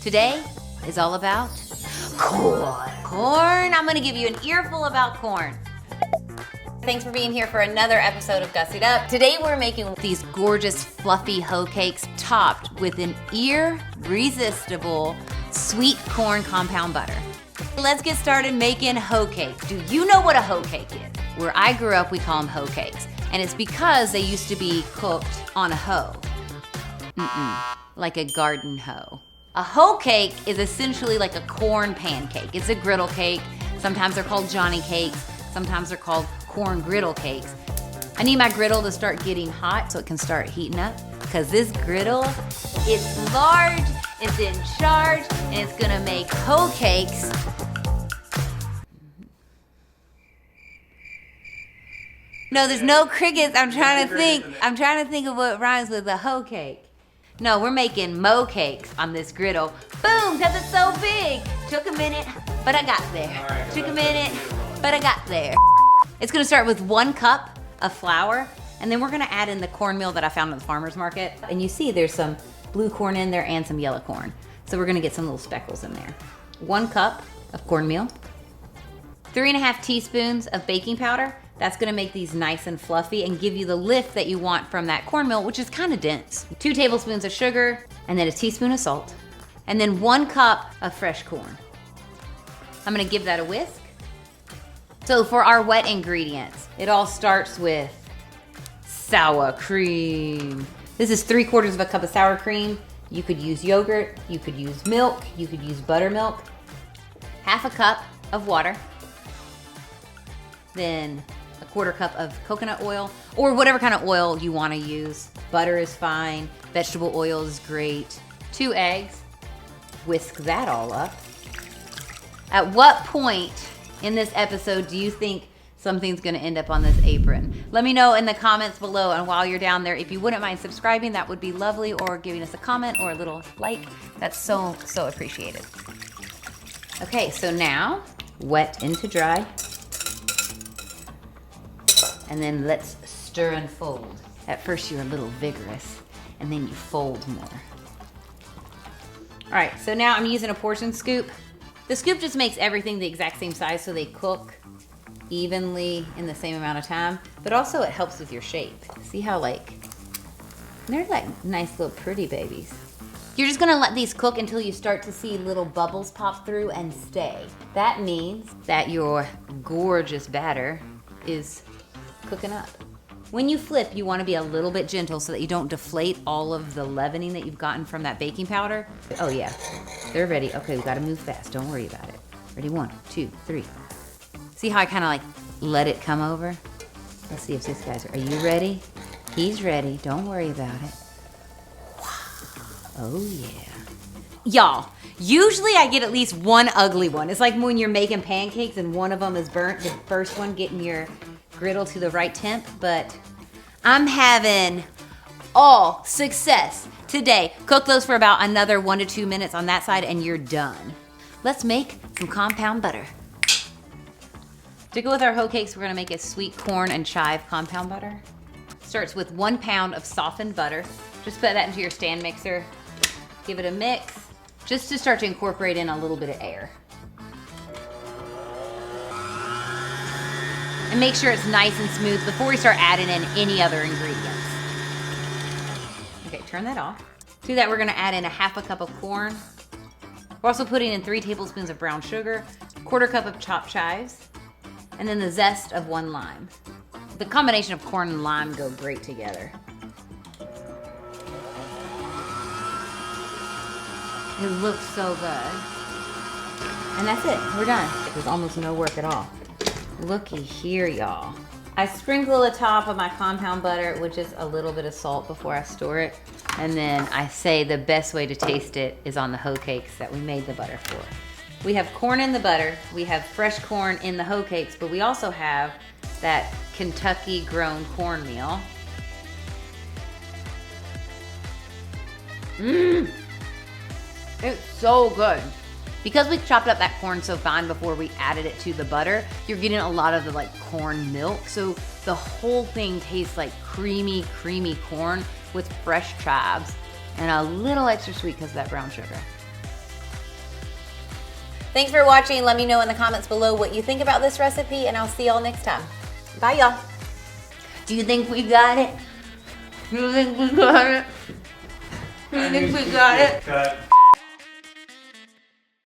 Today is all about corn. Corn, I'm gonna give you an earful about corn. Thanks for being here for another episode of Gussied Up. Today we're making these gorgeous fluffy hoe cakes topped with an irresistible sweet corn compound butter. Let's get started making hoe cakes. Do you know what a hoe cake is? Where I grew up, we call them hoe cakes. And it's because they used to be cooked on a hoe. Like a garden hoe. A hoe cake is essentially like a corn pancake. It's a griddle cake. Sometimes they're called Johnny cakes. Sometimes they're called corn griddle cakes. I need my griddle to start getting hot so it can start heating up, because this griddle, it's large, it's in charge, and it's gonna make hoe cakes. No, there's no crickets. I'm trying to think of what rhymes with a hoe cake. No, we're making mo cakes on this griddle. Boom, because it's so big. Took a minute, but I got there. Took a minute, but I got there. It's gonna start with 1 cup of flour, and then we're gonna add in the cornmeal that I found at the farmer's market. And you see there's some blue corn in there and some yellow corn. So we're gonna get some little speckles in there. 1 cup of cornmeal. 3.5 teaspoons of baking powder. That's gonna make these nice and fluffy and give you the lift that you want from that cornmeal, which is kind of dense. 2 tablespoons of sugar, and then a teaspoon of salt, and then 1 cup of fresh corn. I'm gonna give that a whisk. So for our wet ingredients, it all starts with sour cream. This is 3/4 of a cup of sour cream. You could use yogurt, you could use milk, you could use buttermilk. 1/2 cup of water. Then 1/4 cup of coconut oil, or whatever kind of oil you want to use. Butter is fine, vegetable oil is great. 2 eggs, whisk that all up. At what point in this episode do you think something's gonna end up on this apron? Let me know in the comments below, and while you're down there, if you wouldn't mind subscribing, that would be lovely, or giving us a comment or a little like. That's so appreciated. Okay, so now, wet into dry. And then let's stir and fold. At first you're a little vigorous, and then you fold more. All right, so now I'm using a portion scoop. The scoop just makes everything the exact same size so they cook evenly in the same amount of time, but also it helps with your shape. See how they're like nice little pretty babies. You're just gonna let these cook until you start to see little bubbles pop through and stay. That means that your gorgeous batter is cooking up. When you flip, you want to be a little bit gentle so that you don't deflate all of the leavening that you've gotten from that baking powder. Oh yeah, they're ready. Okay, we got to move fast. Don't worry about it. Ready? 1, 2, 3. See how I kind of like let it come over? Let's see if these guys are you ready? He's ready. Don't worry about it. Oh yeah. Y'all, usually I get at least one ugly one. It's like when you're making pancakes and one of them is burnt, the first one getting your griddle to the right temp, but I'm having all success today. Cook those for about another 1 to 2 minutes on that side and you're done. Let's make some compound butter. To go with our hoe cakes, we're gonna make a sweet corn and chive compound butter. Starts with 1 pound of softened butter. Just put that into your stand mixer. Give it a mix, just to start to incorporate in a little bit of air. And make sure it's nice and smooth before we start adding in any other ingredients. Okay, turn that off. To that, we're gonna add in 1/2 cup of corn. We're also putting in 3 tablespoons of brown sugar, 1/4 cup of chopped chives, and then the zest of 1 lime. The combination of corn and lime go great together. It looks so good. And that's it, we're done. There's almost no work at all. Looky here, y'all. I sprinkle the top of my compound butter with just a little bit of salt before I store it. And then I say the best way to taste it is on the hoe cakes that we made the butter for. We have corn in the butter, we have fresh corn in the hoe cakes, but we also have that Kentucky grown cornmeal. It's so good. Because we chopped up that corn so fine before we added it to the butter, you're getting a lot of the corn milk. So the whole thing tastes like creamy corn with fresh chives and a little extra sweet because of that brown sugar. Thanks for watching. Let me know in the comments below what you think about this recipe, and I'll see y'all next time. Bye, y'all. Do you think we got it? Do you think we got it? Do you think we got it? Cut.